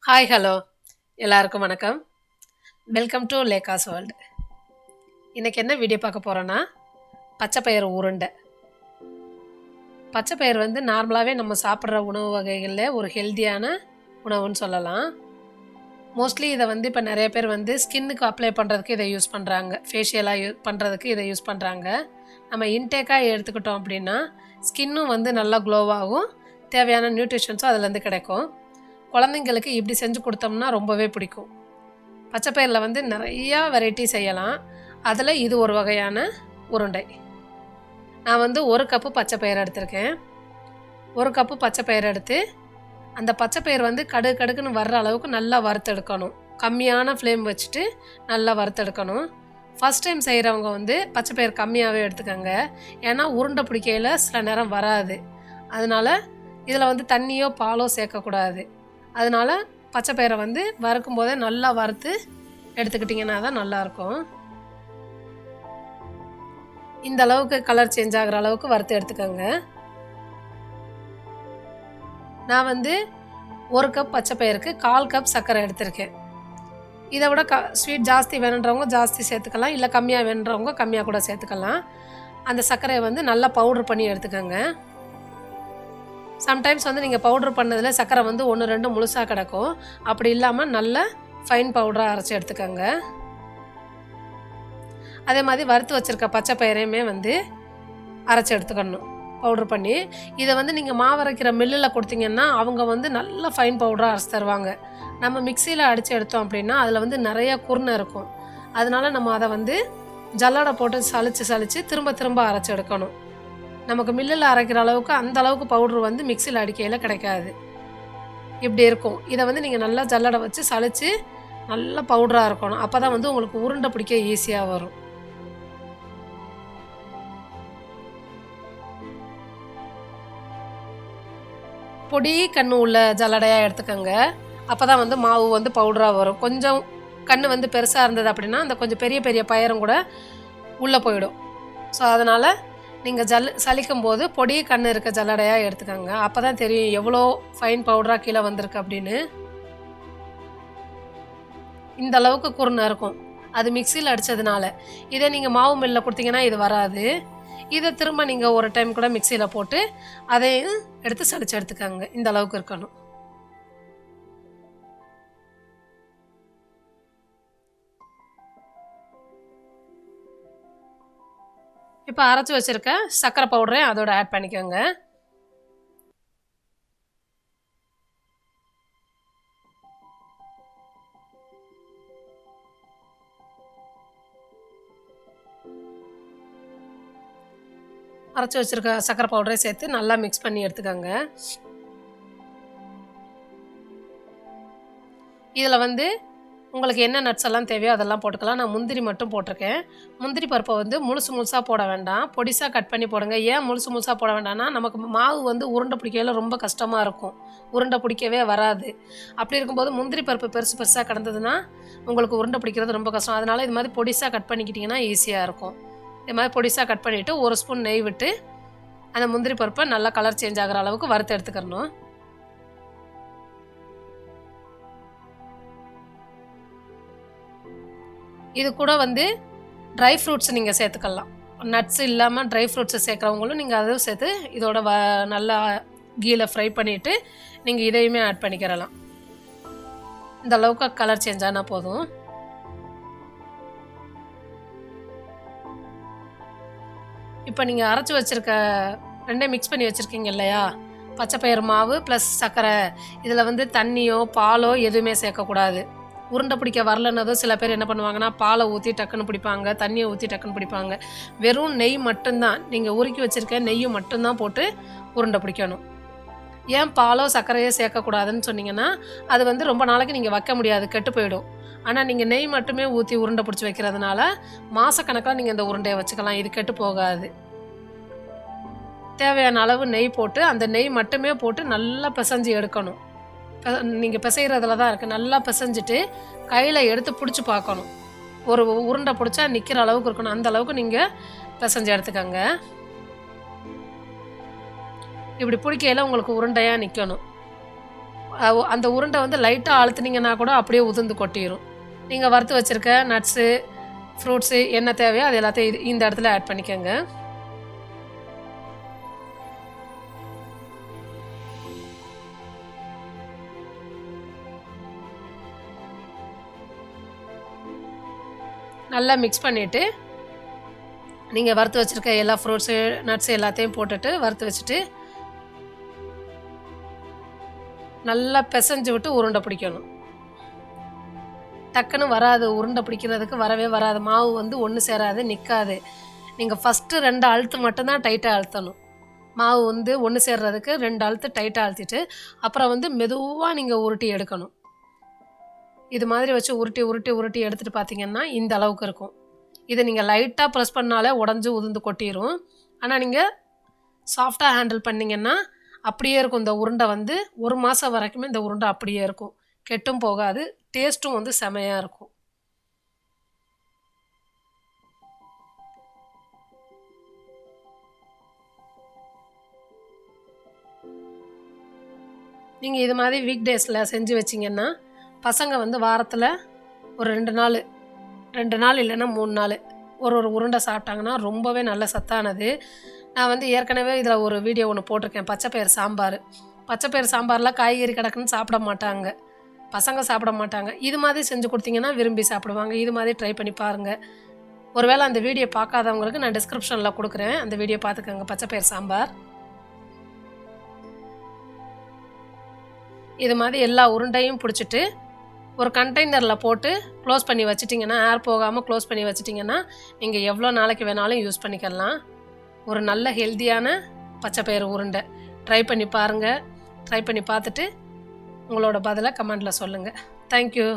Hi hello எல்லாருக்கும் வணக்கம். Welcome to Lekha's world. இன்றைக்கி என்ன வீடியோ பார்க்க போகிறோன்னா பச்சை பயிறு உருண்டை. பச்சை பயிறு வந்து நார்மலாகவே நம்ம சாப்பிட்ற உணவு வகைகளில் ஒரு ஹெல்த்தியான உணவுன்னு சொல்லலாம். மோஸ்ட்லி இதை வந்து இப்போ நிறைய பேர் வந்து ஸ்கின்னுக்கு அப்ளை பண்ணுறதுக்கு இதை யூஸ் பண்ணுறாங்க, ஃபேஷியலாக பண்ணுறதுக்கு இதை யூஸ் பண்ணுறாங்க. நம்ம இன்டேக்காக எடுத்துக்கிட்டோம் அப்படின்னா ஸ்கின்னும் வந்து நல்லா க்ளோவாகும், தேவையான நியூட்ரிஷன்ஸும் அதுலேருந்து கிடைக்கும். குழந்தைங்களுக்கு இப்படி செஞ்சு கொடுத்தோம்னா ரொம்பவே பிடிக்கும். பச்சை பயிரில் வந்து நிறையா வெரைட்டி செய்யலாம். அதில் இது ஒரு வகையான உருண்டை. நான் வந்து 1 கப்பு பச்சை பயிறு எடுத்திருக்கேன். 1 கப்பு பச்சை பயிறு எடுத்து அந்த பச்சை பயிறு வந்து கடுக்குன்னு வர்ற அளவுக்கு நல்லா வறுத்தெடுக்கணும். கம்மியான ஃப்ளேம் வச்சுட்டு நல்லா வறுத்தெடுக்கணும். ஃபஸ்ட் டைம் செய்கிறவங்க வந்து பச்சை பயிறு கம்மியாகவே எடுத்துக்கோங்க. ஏன்னா உருண்டை பிடிக்கையில் சில நேரம் வராது. அதனால் இதில் வந்து தண்ணியோ பாலோ சேர்க்கக்கூடாது. அதனால் பச்சை பயிரை வந்து வறுக்கும் போதே நல்லா வறுத்து எடுத்துக்கிட்டிங்கன்னா தான் நல்லாயிருக்கும். இந்த அளவுக்கு கலர் சேஞ்ச் ஆகிற அளவுக்கு வறுத்து எடுத்துக்கோங்க. நான் வந்து 1 கப் பச்சை பயிருக்கு 1/4 கப் சர்க்கரை எடுத்திருக்கேன். இதை விட ஸ்வீட் ஜாஸ்தி வேணுன்றவங்க ஜாஸ்தி சேர்த்துக்கலாம், இல்லை கம்மியாக வேணுன்றவங்க கம்மியாக கூட சேர்த்துக்கலாம். அந்த சர்க்கரையை வந்து நல்லா பவுட்ரு பண்ணி எடுத்துக்கோங்க. சம்டைம்ஸ் வந்து நீங்கள் பவுட்ரு பண்ணதில் சர்க்கரை வந்து 1-2 முழுசாக கிடக்கும். அப்படி இல்லாமல் நல்ல ஃபைன் பவுடராக அரைச்சி எடுத்துக்கோங்க. அதே மாதிரி வறுத்து வச்சுருக்க பச்சை பயிரையுமே வந்து அரைச்சி எடுத்துக்கணும் பவுட்ரு பண்ணி. இதை வந்து நீங்கள் மாவு அரைக்கிற மில்லில் கொடுத்தீங்கன்னா அவங்க வந்து நல்ல ஃபைன் பவுடராக அரைச்சி தருவாங்க. நம்ம மிக்சியில் அடித்து எடுத்தோம் அப்படின்னா அதில் வந்து நிறையா குருணை இருக்கும். அதனால் நம்ம அதை வந்து ஜல்லடை போட்டு சலித்து திரும்ப அரைச்சி எடுக்கணும். நமக்கு மில்லில் அரைக்கிற அளவுக்கு அந்த அளவுக்கு பவுட்ரு வந்து மிக்சியில் அடிக்கையில் கிடைக்காது. இப்படி இருக்கும். இதை வந்து நீங்கள் நல்லா ஜல்லடை வச்சு சலித்து நல்லா பவுடராக இருக்கணும். அப்போ தான் வந்து உங்களுக்கு உருண்டை பிடிக்க ஈஸியாக வரும். பொடி கண்ணு உள்ள ஜல்லடையாக எடுத்துக்கோங்க. அப்போ தான் வந்து மாவு வந்து பவுடராக வரும். கொஞ்சம் கண் வந்து பெருசாக இருந்தது அப்படின்னா அந்த கொஞ்சம் பெரிய பயிரும் கூட உள்ளே போயிடும். ஸோ அதனால் நீங்கள் சலிக்கும் போது பொடி கண் இருக்க ஜல்லடையாக எடுத்துக்கோங்க. அப்போ தான் தெரியும் எவ்வளோ ஃபைன் பவுடராக கீழே வந்திருக்கு அப்படின்னு. இந்த அளவுக்கு குருணை இருக்கும் அது மிக்சியில் அடித்ததுனால. இதே நீங்கள் மாவு மில்லில் கொடுத்தீங்கன்னா இது வராது. இதை திரும்ப நீங்கள் ஒரு டைம் கூட மிக்சியில் போட்டு அதையும் எடுத்து சலிச்சு எடுத்துக்கோங்க. இந்த அளவுக்கு இருக்கணும். இப்போ அரைச்சி வச்சுருக்க சர்க்கரை பவுடரையும் அதோட ஆட் பண்ணிக்கோங்க. அரைச்சி வச்சுருக்க சர்க்கரை பவுடரையும் சேர்த்து நல்லா மிக்ஸ் பண்ணி எடுத்துக்கோங்க. இதில் வந்து உங்களுக்கு என்ன நட்ஸ் எல்லாம் தேவையோ அதெல்லாம் போட்டுக்கலாம். நான் முந்திரி மட்டும் போட்டிருக்கேன். முந்திரி பருப்பை வந்து முழுசாக போட வேண்டாம், பொடிசாக கட் பண்ணி போடுங்க. ஏன் முழுசாக போட வேண்டாம்னா நமக்கு மாவு வந்து உருண்டை பிடிக்கையில் ரொம்ப கஷ்டமாக இருக்கும், உருண்டை பிடிக்கவே வராது. அப்படி இருக்கும்போது முந்திரி பருப்பு பெருசாக கிடந்ததுன்னா உங்களுக்கு உருண்டை பிடிக்கிறது ரொம்ப கஷ்டம். அதனால் இது மாதிரி பொடிசாக கட் பண்ணிக்கிட்டிங்கன்னா ஈஸியாக இருக்கும். இது மாதிரி பொடிசாக கட் பண்ணிவிட்டு 1 ஸ்பூன் நெய் விட்டு அந்த முந்திரி பருப்பை நல்லா கலர் சேஞ்ச் ஆகிற அளவுக்கு வறுத்து எடுத்துக்கணும். இது கூட வந்து ட்ரை ஃப்ரூட்ஸ் நீங்கள் சேர்த்துக்கலாம். நட்ஸ் இல்லாமல் ட்ரை ஃப்ரூட்ஸை சேர்க்குறவங்களும் நீங்கள் அதுவும் சேர்த்து இதோட நல்லா கீயில் ஃப்ரை பண்ணிவிட்டு நீங்கள் இதையுமே ஆட் பண்ணிக்கிறலாம். இந்த அளவுக்கு கலர் சேஞ்ச் ஆனால் போதும். இப்போ நீங்கள் அரைச்சி வச்சுருக்க ரெண்டையும் மிக்ஸ் பண்ணி வச்சுருக்கீங்க இல்லையா, பச்சை பயிறு மாவு ப்ளஸ் சர்க்கரை, இதில் வந்து தண்ணியோ பாலோ எதுவுமே சேர்க்கக்கூடாது. உருண்டை பிடிக்க வரலன்னதும் சில பேர் என்ன பண்ணுவாங்கன்னா பாலை ஊற்றி டக்குன்னு பிடிப்பாங்க, தண்ணியை ஊற்றி டக்குன்னு பிடிப்பாங்க. வெறும் நெய் மட்டும்தான், நீங்கள் உருக்கி வச்சுருக்க நெய்யும் மட்டும்தான் போட்டு உருண்டை பிடிக்கணும். ஏன் பாலோ சர்க்கரையோ சேர்க்கக்கூடாதுன்னு சொன்னீங்கன்னா அது வந்து ரொம்ப நாளைக்கு நீங்கள் வைக்க முடியாது, கெட்டு போயிடும். ஆனால் நீங்கள் நெய் மட்டுமே ஊற்றி உருண்டை பிடிச்சி வைக்கிறதுனால மாதக்கணக்கில் நீங்கள் இந்த உருண்டையை வச்சுக்கலாம், இது கெட்டு போகாது. தேவையான அளவு நெய் போட்டு அந்த நெய் மட்டுமே போட்டு நல்லா பிசைஞ்சு எடுக்கணும். நீங்கள் பிசைகிறதுல தான் இருக்குது. நல்லா பிசைஞ்சிட்டு கையில் எடுத்து பிடிச்சி பார்க்கணும். ஒரு உருண்டை பிடிச்சா நிற்கிற அளவுக்கு இருக்கணும். அந்த அளவுக்கு நீங்கள் பிசைஞ்சு எடுத்துக்கோங்க. இப்படி பிடிக்கையில் உங்களுக்கு உருண்டையாக நிற்கணும். அந்த உருண்டை வந்து லைட்டாக அழுத்துனீங்கன்னா கூட அப்படியே உதிர்ந்து கொட்டிடும். நீங்கள் வறுத்து வச்சுருக்க நட்ஸு, ஃப்ரூட்ஸு என்ன தேவையோ அது எல்லாத்தையும் இந்த இடத்துல ஆட் பண்ணிக்கோங்க. நல்லா மிக்ஸ் பண்ணிவிட்டு நீங்கள் வறுத்து வச்சுருக்க எல்லா ஃப்ரூட்ஸு, நட்ஸு எல்லாத்தையும் போட்டுட்டு வறுத்து வச்சுட்டு நல்லா பிசைஞ்சு விட்டு உருண்டை பிடிக்கணும். டக்குன்னு வராது, உருண்டை பிடிக்கிறதுக்கு வரவே வராது. மாவு வந்து ஒன்று சேராது, நிற்காது. நீங்கள் ஃபஸ்ட்டு 2 அழுத்து மட்டும்தான் டைட்டாக அழுத்தணும். மாவு வந்து ஒன்று சேர்றதுக்கு 2 அழுத்து டைட்டாக அழுத்திட்டு அப்புறம் வந்து மெதுவாக நீங்கள் உருட்டி எடுக்கணும். இது மாதிரி வச்சு உருட்டி உருட்டி உருட்டி எடுத்துகிட்டு பார்த்தீங்கன்னா இந்த அளவுக்கு இருக்கும். இதை நீங்கள் லைட்டாக ப்ரெஸ் பண்ணாலே உடஞ்சி உதிர்ந்து கொட்டிடும். ஆனால் நீங்கள் சாஃப்டாக ஹேண்டில் பண்ணிங்கன்னா அப்படியே இருக்கும். இந்த உருண்டை வந்து 1 மாதம் வரைக்குமே இந்த உருண்டை அப்படியே இருக்கும், கெட்டும் போகாது. டேஸ்ட்டும் வந்து செமையாக இருக்கும். நீங்கள் இது மாதிரி வீக் டேஸில் செஞ்சு வச்சிங்கன்னா பசங்க வந்து வாரத்தில் ஒரு 2 நாள் இல்லைன்னா 3 நாள் ஒரு உருண்டை சாப்பிட்டாங்கன்னா ரொம்பவே நல்ல சத்தானது. நான் வந்து ஏற்கனவே இதில் ஒரு வீடியோ ஒன்று போட்டிருக்கேன், பச்சைப்பயிறு சாம்பார். பச்சைப்பயிறு சாம்பார்லாம் காய்கறி கிடக்குன்னு சாப்பிட மாட்டாங்க, பசங்க சாப்பிட மாட்டாங்க. இது மாதிரி செஞ்சு கொடுத்தீங்கன்னா விரும்பி சாப்பிடுவாங்க. இது மாதிரி ட்ரை பண்ணி பாருங்கள். ஒருவேளை அந்த வீடியோ பார்க்காதவங்களுக்கு நான் டிஸ்கிரிப்ஷனில் கொடுக்குறேன், அந்த வீடியோ பார்த்துக்கோங்க. பச்சைப்பயிறு சாம்பார் இது மாதிரி எல்லா உருண்டையும் பிடிச்சிட்டு ஒரு கண்டெய்னரில் போட்டு க்ளோஸ் பண்ணி வச்சிட்டிங்கன்னா, ஏர் போகாமல் க்ளோஸ் பண்ணி வச்சிட்டிங்கன்னா நீங்கள் எவ்வளோ நாளைக்கு வேணாலும் யூஸ் பண்ணிக்கலாம். ஒரு நல்ல ஹெல்த்தியான பச்சைப்பயிறு உருண்டை ட்ரை பண்ணி பாருங்கள். ட்ரை பண்ணி பார்த்துட்டு உங்களோட பதிலை கமெண்டில் சொல்லுங்கள். தேங்க்யூ.